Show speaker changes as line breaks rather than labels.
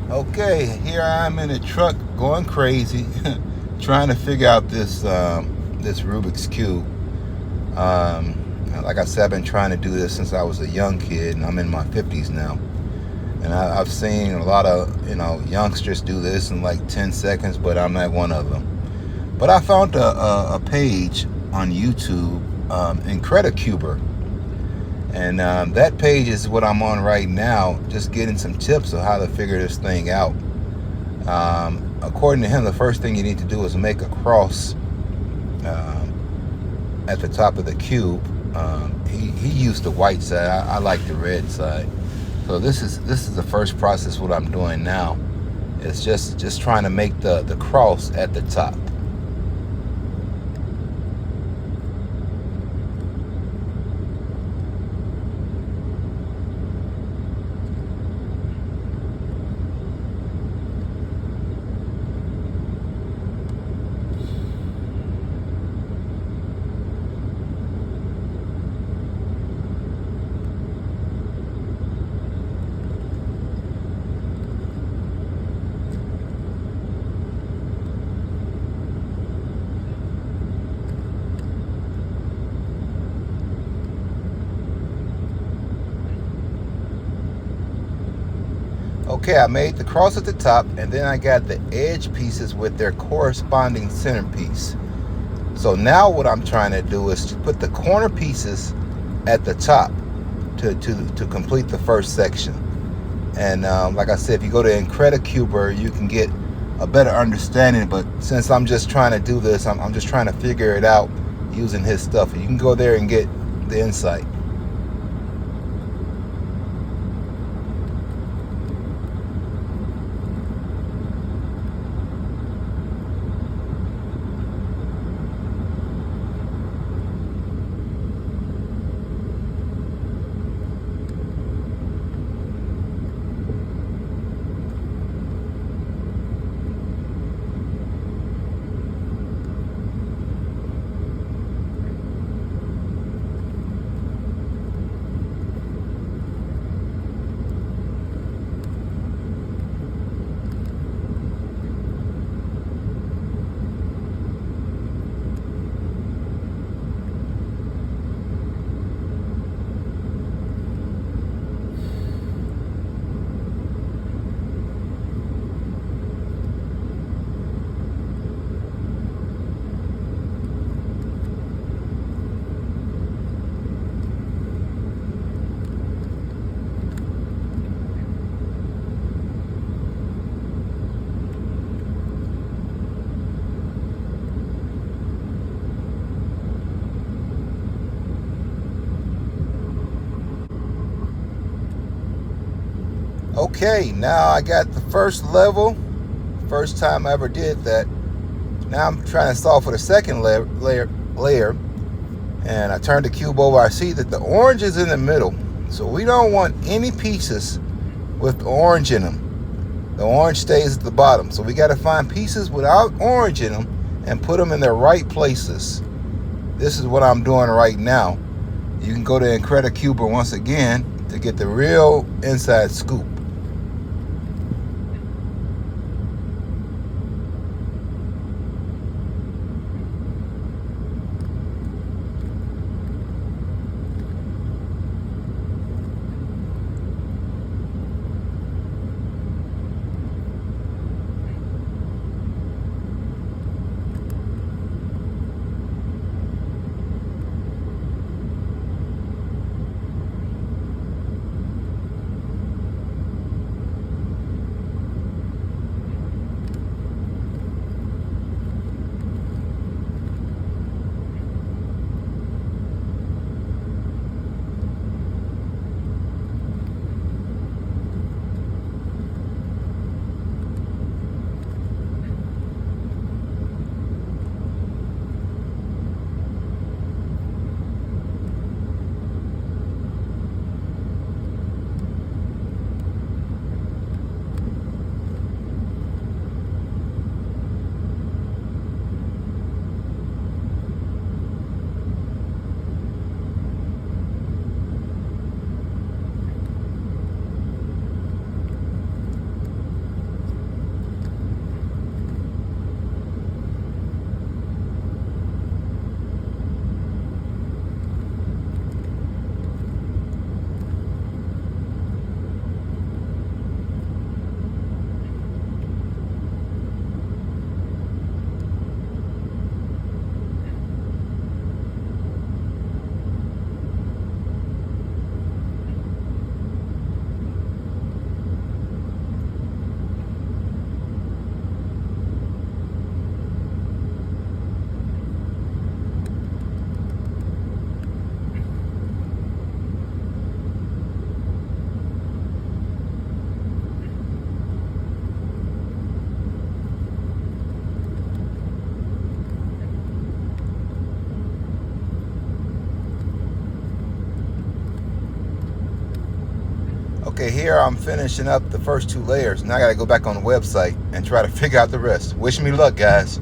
Okay, here I am in a truck going crazy, trying to figure out this Rubik's cube. Like I said, I've been trying to do this since I was a young kid, and I'm in my 50s now. And I've seen a lot of youngsters do this in like 10 seconds, but I'm not one of them. But I found a page on YouTube, Incredicuber. And that page is what I'm on right now, just getting some tips of how to figure this thing out. According to him, the first thing you need to do is make a cross at the top of the cube. He used the white side. I like the red side. So this is the first process. What I'm doing now is just trying to make the cross at the top. Okay, I made the cross at the top, and then I got the edge pieces with their corresponding centerpiece. So now what I'm trying to do is to put the corner pieces at the top to complete the first section. And like I said, if you go to Incredicuber, you can get a better understanding. But since I'm just trying to do this, I'm just trying to figure it out using his stuff. You can go there and get the insight. Okay, now I got the first level. First time I ever did that. Now I'm trying to solve for the second layer. And I turn the cube over. I see that the orange is in the middle. So we don't want any pieces with orange in them. The orange stays at the bottom. So we got to find pieces without orange in them and put them in their right places. This is what I'm doing right now. You can go to Incredicuber once again to get the real inside scoop. Okay, here I'm finishing up the first 2 layers. Now I gotta go back on the website and try to figure out the rest. Wish me luck, guys.